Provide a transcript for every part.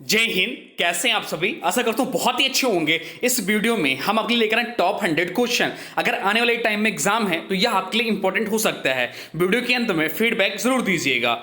जय हिंद। कैसे हैं आप सभी? आशा करता हूं बहुत ही अच्छे होंगे। इस वीडियो में हम आपके लिए लेकर आए टॉप 100 क्वेश्चन। अगर आने वाले टाइम में एग्जाम है तो यह आपके लिए इंपॉर्टेंट हो सकता है। वीडियो के अंत में फीडबैक जरूर दीजिएगा।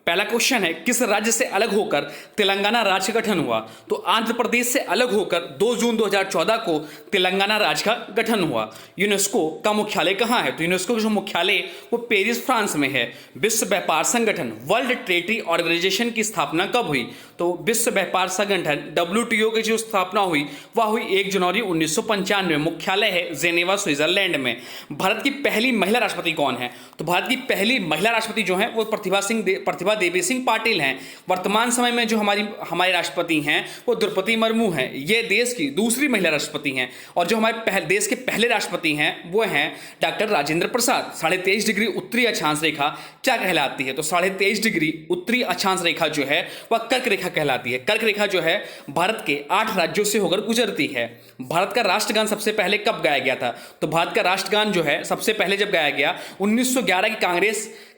पहला क्वेश्चन है, किस राज्य से अलग होकर तेलंगाना राज्य का गठन हुआ? तो आंध्र प्रदेश से अलग होकर 2 जून 2014 को तेलंगाना राज्य का गठन हुआ। यूनेस्को का मुख्यालय कहाँ है? तो यूनेस्को का जो मुख्यालय वो पेरिस फ्रांस में है। विश्व व्यापार संगठन वर्ल्ड ट्रेड ऑर्गेनाइजेशन की स्थापना कब हुई? तो विश्व व्यापार संगठन WTO की जो स्थापना हुई वह हुई 1 जनवरी 1995। मुख्यालय है जेनेवा स्विट्जरलैंड में। भारत की पहली महिला राष्ट्रपति कौन है? तो भारत की पहली महिला राष्ट्रपति जो है वो प्रतिभा देवी सिंह पाटिल हैं। वर्तमान समय में जो हमारे राष्ट्रपति हैं वो द्रौपदी मुर्मू हैं। ये देश की दूसरी महिला राष्ट्रपति हैं। और जो हमारे देश के पहले राष्ट्रपति हैं वो हैं डॉक्टर राजेंद्र प्रसाद। 23.5 डिग्री उत्तरी अक्षांश रेखा क्या कहलाती है? तो 23.5 डिग्री उत्तरी अक्षांश रेखा जो है वह कर्क रेखा कहलाती है। कर्क रेखा जो है भारत के 8 राज्यों से होकर गुजरती है। भारत का राष्ट्रगान सबसे पहले कब गाया गया था? तो भारत का राष्ट्रगान जो है सबसे पहले जब गाया गया 1911 की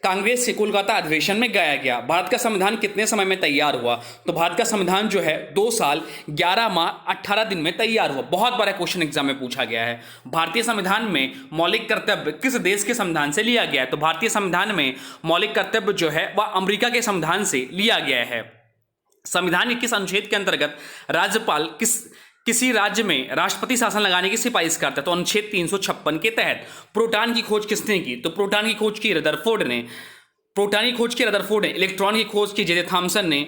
कांग्रेस के कोलकाता अधिवेशन में गाया गया। भारत का संविधान कितने समय में तैयार हुआ? तो भारत का संविधान जो है 2 साल 11 माह 18 दिन में तैयार हुआ। बहुत बड़ा क्वेश्चन एग्जाम में पूछा गया है। भारतीय संविधान में मौलिक कर्तव्य किस देश के संविधान से लिया गया है? तो भारतीय संविधान में मौलिक कर्तव्य जो है वह अमेरिका के संविधान से लिया गया है। संविधान के किस अनुच्छेद के अंतर्गत राज्यपाल किसी राज्य में राष्ट्रपति शासन लगाने की सिफारिश करता है? तो अनुच्छेद 356 के तहत। प्रोटॉन की खोज किसने की? तो प्रोटॉन की खोज की रदरफोर्ड ने। इलेक्ट्रॉन की खोज की जे थॉमसन ने,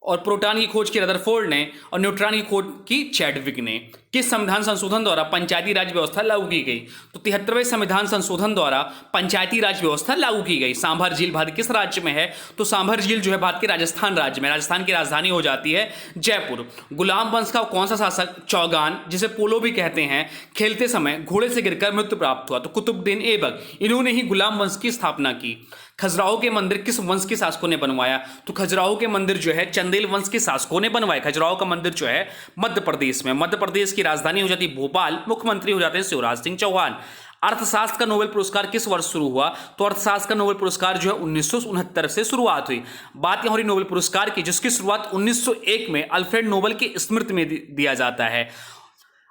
और प्रोटॉन की खोज की रदरफोर्ड ने, और न्यूट्रॉन की खोज की चैडविक ने। किस संविधान संशोधन द्वारा पंचायती राज व्यवस्था लागू की गई? तो 73वें संविधान संशोधन द्वारा पंचायती राज व्यवस्था लागू की गई। सांभर झील भारत किस राज्य में है? तो सांभर झील जो है भारत के राजस्थान राज्य में। राजस्थान की राजधानी हो जाती है जयपुर। गुलाम वंश का कौन सा शासक चौगान, जिसे पोलो भी कहते हैं, खेलते समय घोड़े से गिरकर मृत्यु प्राप्त हुआ? तो कुतुबुद्दीन ऐबक। इन्होंने ही गुलाम वंश की स्थापना की। खजुराहो के मंदिर किस वंश के शासकों ने बनवाया? तो खजुराहो के मंदिर जो है चंदेल वंश के शासकों ने बनवाया। खजुराहो का मंदिर जो है मध्य प्रदेश में। मध्य प्रदेश की राजधानी हो जाती है भोपाल। मुख्यमंत्री हो जाते हैं शिवराज सिंह चौहान। अर्थशास्त्र का नोबेल पुरस्कार किस वर्ष शुरू हुआ? तो अर्थशास्त्र का नोबेल पुरस्कार जो है 1969 से शुरुआत हुई। बात यहां हो रही नोबेल पुरस्कार की, जिसकी शुरुआत 1901 में अल्फ्रेड नोबेल की स्मृति में दिया जाता है।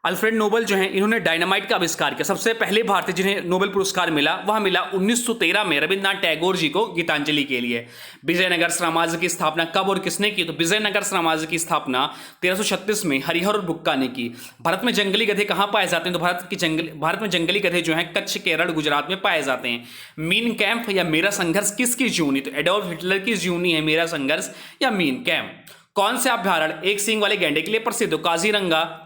अल्फ्रेड नोबेल जो है इन्होंने डायनामाइट का आविष्कार किया। सबसे पहले भारतीय जिन्हें नोबेल पुरस्कार मिला वह मिला 1913 में रविन्द्रनाथ टैगोर जी को गीतांजलि के लिए। विजयनगर साम्राज्य की स्थापना कब और किसने की? तो विजयनगर साम्राज्य की स्थापना 1336 में हरिहर और बुक्का ने की। भारत में जंगली गधे कहां पाए जाते हैं? तो भारत में जंगली गधे जो है कच्छ, केरल, गुजरात में पाए जाते हैं। मीन कैंप या मेरा संघर्ष किसकी जीवनी? तो एडोल्फ हिटलर की जीवनी है मेरा संघर्ष या मीन कैंप। कौन से अभ्यारण्य एक सींग वाले गैंडे के लिए प्रसिद्ध?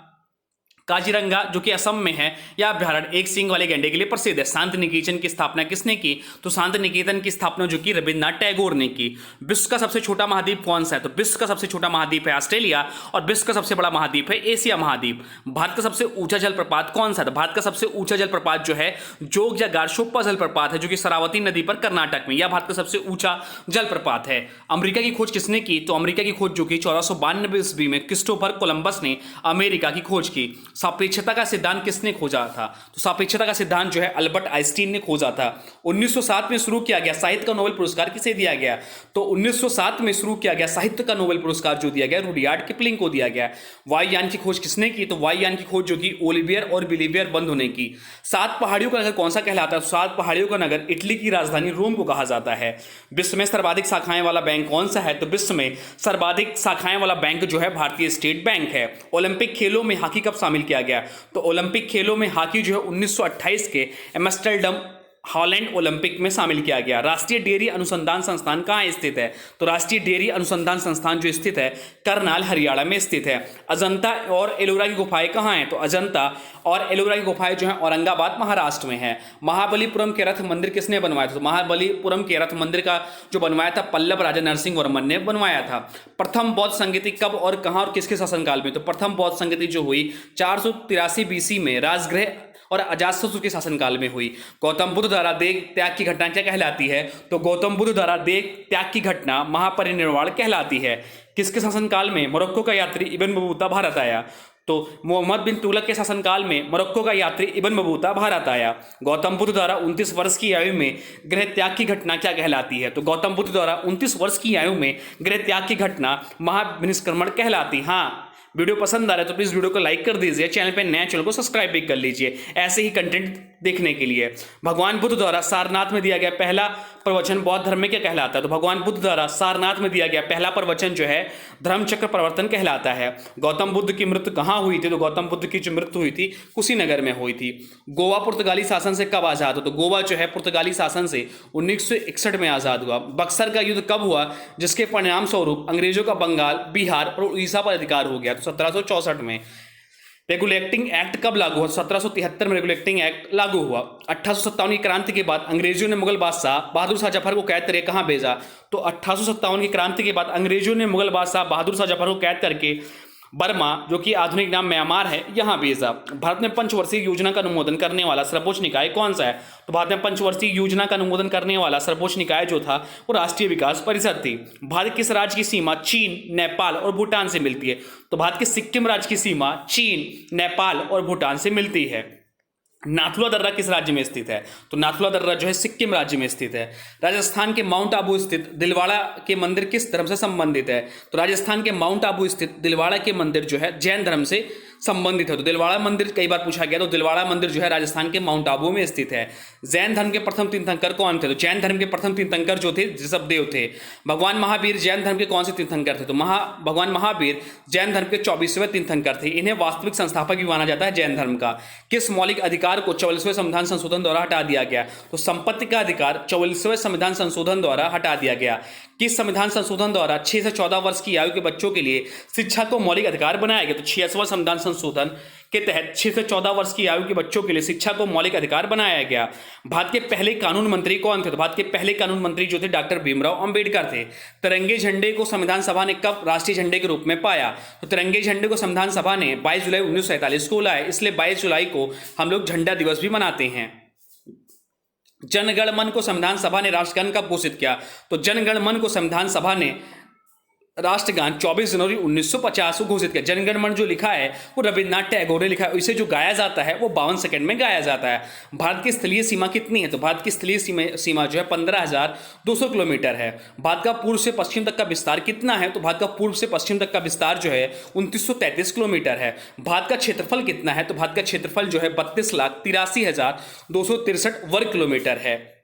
काजीरंगा जो कि असम में है, यह अभ्यारण्य एक सींग वाले गैंडे के लिए प्रसिद्ध है। शांति निकेतन की स्थापना किसने की? तो शांति निकेतन की स्थापना जो कि रविन्द्रनाथ टैगोर ने की। विश्व का सबसे छोटा महाद्वीप कौन सा है? तो विश्व का सबसे छोटा महाद्वीप है ऑस्ट्रेलिया, और विश्व का सबसे बड़ा महाद्वीप है एशिया महाद्वीप। भारत का सबसे ऊंचा जलप्रपात कौन सा है? तो भारत का सबसे ऊंचा जलप्रपात जो है जोग या गारशोप्पा जलप्रपात है, जो कि शरावती नदी पर कर्नाटक में। यह भारत का सबसे ऊंचा जलप्रपात है। अमेरिका की खोज किसने की? तो अमेरिका की खोज जो कि 1492 ईस्वी में क्रिस्टोफर कोलंबस ने अमेरिका की खोज की। सापेक्षता का सिद्धांत किसने खोजा था? तो सापेक्षता का सिद्धांत जो है अल्बर्ट आइंस्टीन ने खोजा था। 1907 में शुरू किया गया साहित्य का नोबेल पुरस्कार किसे दिया गया? तो 1907 में शुरू किया गया साहित्य का नोबेल पुरस्कार जो दिया गया रुडयार्ड किपलिंग को दिया गया। वायुयान की खोज किसने की? तो वायुयान की खोज जो की ओलिवियर और बिलीवियर बंधु ने की। 7 पहाड़ियों का नगर कौन सा कहलाता है? 7 पहाड़ियों का नगर इटली की राजधानी रोम को कहा जाता है। विश्व में सर्वाधिक शाखाएं वाला बैंक कौन सा है? तो विश्व में सर्वाधिक शाखाएं वाला बैंक जो है भारतीय स्टेट बैंक है। ओलंपिक खेलों में हॉकी कब शामिल किया गया? तो ओलंपिक खेलों में हॉकी जो है 1928 के एम्स्टर्डम हॉलैंड ओलंपिक में शामिल किया गया। राष्ट्रीय डेयरी अनुसंधान संस्थान कहाँ स्थित है? तो राष्ट्रीय डेयरी अनुसंधान संस्थान जो स्थित है करनाल हरियाणा में स्थित है। अजंता और एलोरा की गुफाएं कहाँ हैं? तो अजंता और एलोरा की गुफाएं जो है औरंगाबाद महाराष्ट्र में है। महाबलीपुरम के रथ मंदिर किसने बनवाया था? तो महाबलीपुरम के रथ मंदिर का जो बनवाया था पल्लव राजा नरसिंह वर्मन ने बनवाया था। प्रथम बौद्ध संगीति कब और कहां और किसके शासनकाल में? तो प्रथम बौद्ध संगीति जो हुई 483 BC में राजगृह और अजातशत्रु के शासनकाल में हुई। गौतम बुद्ध द्वारा देह त्याग की घटना क्या कहलाती है? तो गौतम बुद्ध द्वारा देह त्याग की घटना महापरिनिर्वाण कहलाती है। किसके शासनकाल में मोरक्को का यात्री इब्न बतूता भारत आया? तो मोहम्मद बिन तुगलक के शासनकाल में मोरक्को का यात्री इब्न बतूता भारत आया। गौतम बुद्ध द्वारा 29 वर्ष की आयु में गृह त्याग की घटना क्या कहलाती है? तो गौतम बुद्ध द्वारा 29 वर्ष की आयु में गृह त्याग की घटना महाविनिष्क्रमण कहलाती। हाँ, वीडियो पसंद आ रहा है तो प्लीज़ वीडियो को लाइक कर दीजिए, चैनल पे नए चैनल को सब्सक्राइब भी कर लीजिए ऐसे ही कंटेंट देखने के लिए। भगवान बुद्ध द्वारा सारनाथ में दिया गया पहला प्रवचन बौद्ध धर्म में क्या कहलाता है? तो भगवान बुद्ध द्वारा सारनाथ में दिया गया पहला प्रवचन जो है धर्मचक्र प्रवर्तन कहलाता है। गौतम बुद्ध की मृत्यु कहाँ हुई थी? तो गौतम बुद्ध की जो मृत्यु हुई थी कुशीनगर में हुई थी। गोवा पुर्तगाली शासन से कब आज़ाद हो? तो गोवा जो है पुर्तगाली शासन से 1961 में आज़ाद हुआ। बक्सर का युद्ध कब हुआ जिसके परिणाम स्वरूप अंग्रेजों का बंगाल, बिहार और उड़ीसा पर अधिकार हो गया? तो 1764 में। रेगुलेटिंग एक्ट कब लागू हुआ? 1773 में रेगुलेटिंग एक्ट लागू हुआ। 1857 की क्रांति के बाद अंग्रेजों ने मुगल बादशाह बहादुर शाह जफर को कैद करके कहाँ भेजा? तो 1857 की क्रांति के बाद अंग्रेजों ने मुगल बादशाह बहादुर शाह जफर को कैद करके बर्मा, जो कि आधुनिक नाम म्यांमार है, यहाँ भेजा। भारत में पंचवर्षीय योजना का अनुमोदन करने वाला सर्वोच्च निकाय कौन सा है? तो भारत में पंचवर्षीय योजना का अनुमोदन करने वाला सर्वोच्च निकाय जो था वो राष्ट्रीय विकास परिषद थी। भारत किस राज्य की सीमा चीन, नेपाल और भूटान से मिलती है? तो भारत के सिक्किम राज्य की सीमा चीन, नेपाल और भूटान से मिलती है। नाथुला दर्रा किस राज्य में स्थित है? तो नाथुला दर्रा जो है सिक्किम राज्य में स्थित है। राजस्थान के माउंट आबू स्थित दिलवाड़ा के मंदिर किस धर्म से संबंधित है? तो राजस्थान के माउंट आबू स्थित दिलवाड़ा के मंदिर जो है जैन धर्म से संबंधित है। तो दिलवाड़ा मंदिर कई बार पूछा गया, तो दिलवाड़ा मंदिर जो है राजस्थान के माउंट आबू में स्थित है। जैन धर्म के प्रथम तीर्थंकर कौन थे? तो जैन धर्म के प्रथम तीर्थंकर जो थे ऋषभदेव थे। भगवान महावीर जैन धर्म के कौन से तीर्थंकर थे? तो भगवान महावीर जैन धर्म के 24वें तीर्थंकर थे। इन्हें वास्तविक संस्थापक भी माना जाता है जैन धर्म का। किस मौलिक अधिकार को 44वें संविधान संशोधन द्वारा हटा दिया गया? तो संपत्ति का अधिकार 44वें संविधान संशोधन द्वारा हटा दिया गया। किस संविधान संशोधन द्वारा 6 से 14 वर्ष की आयु के बच्चों के लिए शिक्षा को मौलिक अधिकार बनाया गया? तो 86वां संविधान संशोधन के तहत 6 से 14 वर्ष की आयु के बच्चों के लिए शिक्षा को मौलिक अधिकार बनाया गया। भारत के पहले कानून मंत्री कौन थे? तो भारत के पहले कानून मंत्री जो थे डॉक्टर भीमराव अंबेडकर थे। तिरंगे झंडे को संविधान सभा ने कब राष्ट्रीय झंडे के रूप में पाया? तो तिरंगे झंडे को संविधान सभा ने 22 जुलाई 1947 को लाया, इसलिए 22 जुलाई को हम लोग झंडा दिवस भी मनाते हैं। जनगण मन को संविधान सभा ने राष्ट्रगान कब घोषित किया? तो जनगण मन को संविधान सभा ने राष्ट्रगान 24 जनवरी 1950 को घोषित किया। जनगण मन जो लिखा है वो रविन्द्रनाथ टैगोर ने लिखा है। इसे जो गाया जाता है वो 52 सेकंड में गाया जाता है। भारत की स्थलीय सीमा कितनी है? तो भारत की स्थलीय सीमा जो है 15,200 किलोमीटर है। भारत का पूर्व से पश्चिम तक का विस्तार कितना है? तो भारत का पूर्व से पश्चिम तक का विस्तार जो है 2933 किलोमीटर है। भारत का क्षेत्रफल कितना है? तो भारत का क्षेत्रफल जो है 32,83,263 वर्ग किलोमीटर है।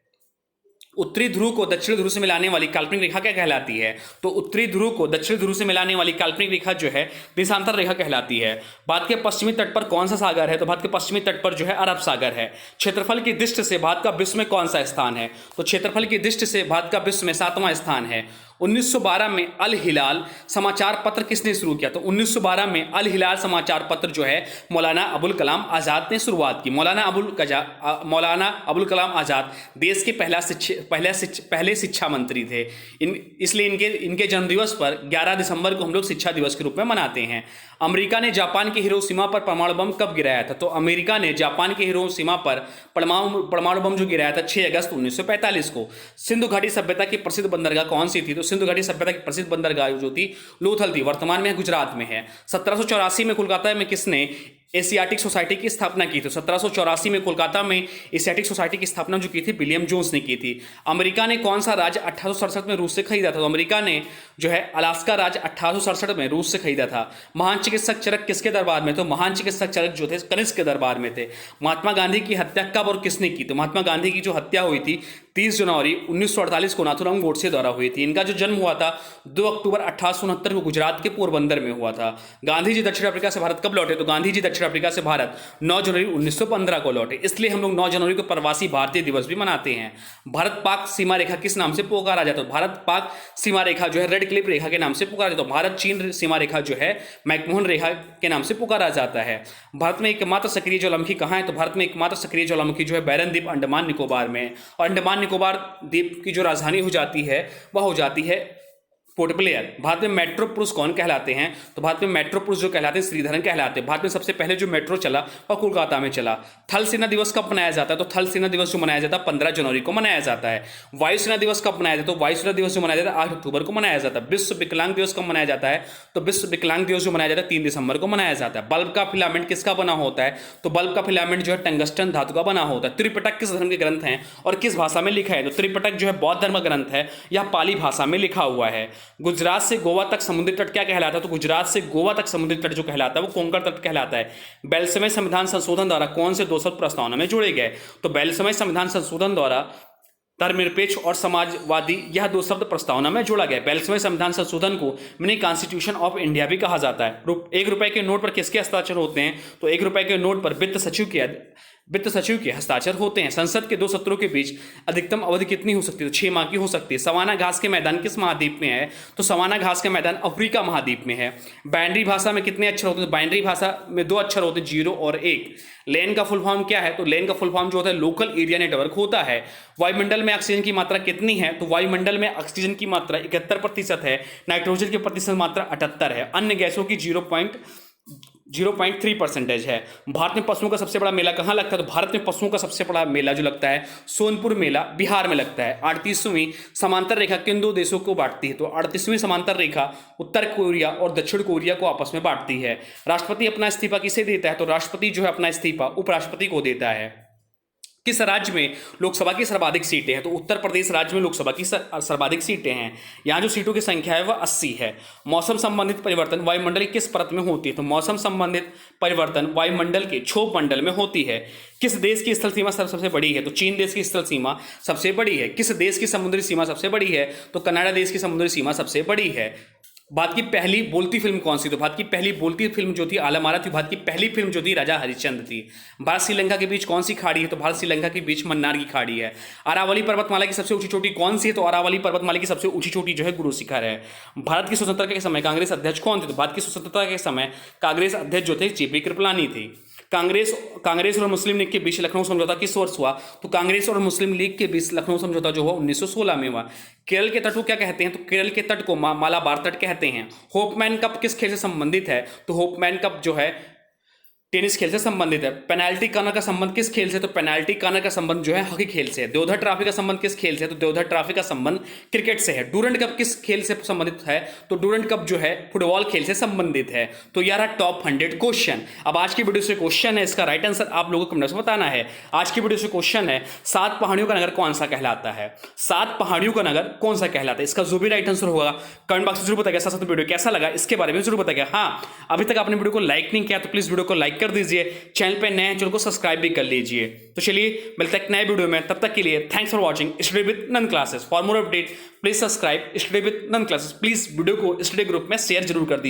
उत्तरी ध्रुव को दक्षिण ध्रुव से मिलाने वाली काल्पनिक रेखा क्या कहलाती है? तो उत्तरी ध्रुव को दक्षिण ध्रुव से मिलाने वाली काल्पनिक रेखा जो है देशांतर रेखा कहलाती है। भारत के पश्चिमी तट पर कौन सा सागर है? तो भारत के पश्चिमी तट पर जो है अरब सागर है। क्षेत्रफल की दृष्टि से भारत का विश्व में कौन सा स्थान है? तो क्षेत्रफल की दृष्टि से भारत का विश्व में 7वां स्थान है। 1912 में अल हिलाल समाचार पत्र किसने शुरू किया? तो 1912 में अल हिलाल समाचार पत्र जो है मौलाना अबुल कलाम आज़ाद ने शुरुआत की। मौलाना अबुल कलाम आज़ाद देश के पहले शिक्षा मंत्री थे। इसलिए इनके जन्मदिवस पर 11 दिसंबर को हम लोग शिक्षा दिवस के रूप में मनाते हैं। अमेरिका ने जापान के हिरोशिमा पर परमाणु बम कब गिराया था? तो अमेरिका ने जापान के हिरोशिमा पर परमाणु बम जो गिराया था 6 अगस्त 1945 को। सिंधु घाटी सभ्यता की प्रसिद्ध बंदरगाह कौन सी थी? तो सिंधु घाटी सभ्यता की प्रसिद्ध बंदरगाह जो थी लोथल थी, वर्तमान में गुजरात में है। 1784 में कोलकाता में किसने एशियाटिक सोसाइटी की स्थापना की थी? 1784 में कोलकाता में एशियाटिक सोसाइटी की स्थापना जो की थी विलियम जोन्स ने की थी। अमेरिका ने कौन सा राज्य 1867 में रूस से खरीदा था? तो अमेरिका ने जो है अलास्का राज्य 1867 में रूस से खरीदा था। महान चिकित्सक चरक किसके दरबार में? तो महान चिकित्सक चरक जो थे कनिष्क के दरबार में थे। महात्मा गांधी की हत्या कब और किसने की? तो महात्मा गांधी की जो हत्या हुई थी 30 जनवरी 1948 को नाथूराम गोडसे द्वारा हुई थी। इनका जो जन्म हुआ था 2 अक्टूबर 1869 को गुजरात के पोरबंदर में हुआ था। गांधी जी दक्षिण अफ्रीका से भारत कब लौटे? तो गांधी जी दक्षिण अफ्रीका से भारत 9 जनवरी 1915 को लौटे। इसलिए हम लोग 9 जनवरी को प्रवासी भारतीय दिवस भी मनाते हैं। भारत पाक सीमा रेखा किस नाम से पुकारा जाता है? भारत पाक सीमा रेखा जो है रेड क्लिफ रेखा के नाम से पुकारा जाता है। भारत चीन सीमा रेखा जो है मैकमोहन रेखा के नाम से पुकारा जाता है। भारत में एकमात्र सक्रिय ज्वालामुखी कहाँ है? तो भारत में एकमात्र सक्रिय ज्वालामुखी जो है बैरन द्वीप अंडमान निकोबार में। और अंडमान निकोबार द्वीप की जो राजधानी हो जाती है वह हो जाती है स्पोर्ट प्लेयर। भारत में मेट्रो पुरुष कौन कहलाते हैं? तो भारत में मेट्रो पुरुष जो कहलाते हैं श्रीधरन कहलाते हैं। भारत में सबसे पहले जो मेट्रो चला वह कोलकाता में चला। थल सेना दिवस कब मनाया जाता है? तो थल सेना दिवस जो मनाया जाता है 15 जनवरी को मनाया जाता है। वायुसेना दिवस कब मनाया जाता है? तो वायुसेना दिवस जो मनाया जाता है 8 अक्टूबर को मनाया जाता है। विश्व विकलांग दिवस कब मनाया जाता है? तो विश्व विकलांग दिवस जो मनाया जाता है 3 दिसंबर को मनाया जाता है। बल्ब का फिलामेंट किसका बना होता है? तो बल्ब का फिलामेंट जो है टंगस्टन धातु का बना होता है। त्रिपिटक किस धर्म के ग्रंथ हैं और किस भाषा में लिखा है? तो त्रिपिटक जो है बौद्ध धर्म का ग्रंथ है, यह पाली भाषा में लिखा हुआ है। गुजरात से गोवा तक समुद्री तट क्या कहलाता है? तो गुजरात से गोवा तक समुद्री तट जो कहलाता है वो कोंकण तट कहलाता है। 42वें संविधान संशोधन द्वारा कौन से 2 शब्द प्रस्तावना में जोड़े गए? तो 42वें संविधान संशोधन द्वारा धर्मनिरपेक्ष और समाजवादी यह 2 शब्द प्रस्तावना में जोड़ा गया। 42वें संविधान संशोधन को मिनी कॉन्स्टिट्यूशन ऑफ इंडिया भी कहा जाता है। 1 रुपए के नोट पर किसके हस्ताक्षर होते हैं? तो 1 रुपए के नोट पर वित्त सचिव के हस्ताक्षर होते हैं। संसद के 2 सत्रों के बीच अधिकतम अवधि कितनी हो सकती है? तो 6 माह की हो सकती है। सवाना घास के मैदान किस महाद्वीप में है? तो सवाना घास के मैदान अफ्रीका महाद्वीप में है। बाइनरी भाषा में कितने अक्षर होते हैं? तो बाइनरी भाषा में 2 अक्षर होते हैं, 0 और 1। लेन का फुल फॉर्म क्या है? तो लेन का फुल फॉर्म जो होता है लोकल एरिया नेटवर्क होता है। वायुमंडल में ऑक्सीजन की मात्रा कितनी है? तो वायुमंडल में ऑक्सीजन की मात्रा 71% है। नाइट्रोजन की प्रतिशत मात्रा 78 है। अन्य गैसों की 0.3% है। भारत में पशुओं का सबसे बड़ा मेला कहाँ लगता है? तो भारत में पशुओं का सबसे बड़ा मेला जो लगता है सोनपुर मेला बिहार में लगता है। 38वीं समांतर रेखा किन 2 देशों को बांटती है? तो 38वीं समांतर रेखा उत्तर कोरिया और दक्षिण कोरिया को आपस में बांटती है। राष्ट्रपति अपना इस्तीफा किसे देता है? तो राष्ट्रपति जो है अपना इस्तीफा उपराष्ट्रपति को देता है। किस राज्य में लोकसभा की सर्वाधिक सीटें हैं? तो उत्तर प्रदेश राज्य में लोकसभा की सर्वाधिक सीटें हैं। यहाँ जो सीटों की संख्या है वह 80 है। मौसम संबंधित परिवर्तन वायुमंडल की किस परत में होती है? तो मौसम संबंधित परिवर्तन वायुमंडल के क्षोभ मंडल में होती है। किस देश की स्थल सीमा सबसे बड़ी है? तो चीन देश की स्थल सीमा सबसे बड़ी है। किस देश की समुद्री सीमा सबसे बड़ी है? तो कनाडा देश की समुद्री सीमा सबसे बड़ी है। भारत की पहली बोलती फिल्म कौन सी? तो भारत की पहली बोलती फिल्म जो थी आलमारा थी। भारत की पहली फिल्म जो थी राजा हरिश्चंद्र थी। भारत श्रीलंका के बीच कौन सी खाड़ी है? तो भारत श्रीलंका के बीच मन्नार की खाड़ी है। अरावली पर्वतमाला की सबसे ऊंची चोटी कौन सी है? तो अरावली पर्वतमाला की सबसे ऊंची चोटी जो है गुरु शिखर है। भारत की स्वतंत्रता के समय कांग्रेस अध्यक्ष कौन थे? तो भारत की स्वतंत्रता के समय कांग्रेस अध्यक्ष जो थे जेपी कृपलानी थे। कांग्रेस और मुस्लिम लीग के बीच लखनऊ समझौता किस वर्ष हुआ? तो कांग्रेस और मुस्लिम लीग के बीच लखनऊ समझौता जो हुआ 1916 में हुआ। केरल के तट को क्या कहते हैं? तो केरल के तट को मालाबार तट कहते हैं। होपमैन कप किस खेल से संबंधित है? तो होपमैन कप जो है टेनिस खेल से संबंधित है। पेनाल्टी कॉर्नर का संबंध किस खेल से? तो पेनाल्टी कॉर्नर का संबंध जो है हॉकी खेल से है। देवधर ट्रॉफी का संबंध किस खेल से है? तो देवधर ट्रॉफी का संबंध क्रिकेट से है। डूरंड कप किस खेल से संबंधित है? तो डूरंड कप जो है फुटबॉल खेल से संबंधित है। तो यार टॉप 100 क्वेश्चन। अब आज की वीडियो से क्वेश्चन है, इसका राइट आंसर आप लोगों को कमेंट में बताना है। आज की वीडियो से क्वेश्चन है 7 पहाड़ियों का नगर कौन सा कहलाता है? 7 पहाड़ियों का नगर कौन सा कहलाता है? इसका जो भी राइट आंसर होगा कमेंट बॉक्स में जरूर बताइएगा। साथ साथ वीडियो कैसा लगा इसके बारे में जरूर बताइएगा। हाँ, अभी तक आपने वीडियो को लाइक नहीं किया तो प्लीज वीडियो को लाइक कर दीजिए। चैनल पे नए हैं, चैनल को सब्सक्राइब भी कर लीजिए। तो चलिए मिलते हैं नए वीडियो में, तब तक के लिए thanks for watching study with Nand classes. For more update please subscribe study with Nand classes. Please video को स्टडी ग्रुप में शेयर जरूर कर दीजिए।